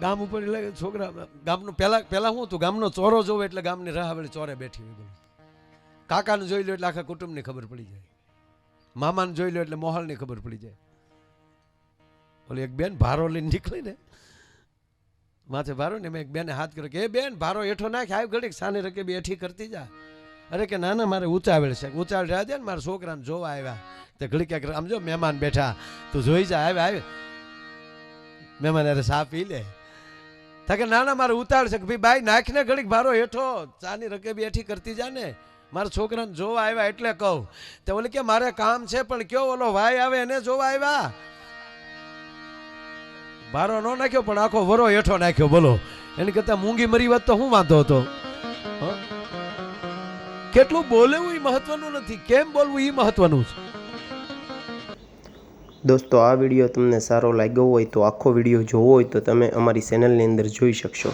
ગામ ઉપર એટલે છોકરા ગામનું પહેલાં શું હતું, ગામનો ચોરો જોવે એટલે ગામની રાહવળી ચોરે બેઠી હોય. કાકાને જોઈ લો એટલે આખા કુટુંબની ખબર પડી જાય, મામાને જોઈ લો એટલે મોહાલની ખબર પડી જાય. ઓલી એક બેન ભારો લઈને નીકળી ને, માથે ભારો ને, મેં એક બેને હાથ કર્યો કે એ બેન ભારો હેઠો નાખ, આવી ઘડીક સાને રકે બી હેઠી કરતી જા. અરે કે ના ના મારે ઉતાવળ છે, ઉતાવળ રહ્યા છે ને મારા છોકરાને જોવા આવ્યા. તે ઘડી ક્યાંક આમ જો મહેમાન બેઠા, તું જોઈ જા, આવે મહેમાન અરે સા પી લે. કે ના ના મારે ઉતાવળ છે કે ભાઈ બાઈ નાખને ઘડીક ભારો હેઠો, ચાની રકે બી હેઠી કરતી જા ને, મારા છોકરાને જોવા આવ્યા એટલે કહું. તે ઓલી કે મારે કામ છે પણ કયો ઓલો ભાઈ આવે એને જોવા આવ્યા. ભારો ન નાખ્યો પણ આખો વરો હેઠો નાખ્યો. બોલો, એની કરતા મૂંગી મરી વાત તો શું વાંધો હતો? કેટલું બોલવું એ મહત્વનું નથી, કેમ બોલવું એ મહત્વનું છે. દોસ્તો, આ વિડીયો તમને સારો લાગ્યો હોય તો આખો વિડીયો જોવો હોય તો તમે અમારી ચેનલની અંદર જોઈ શકશો.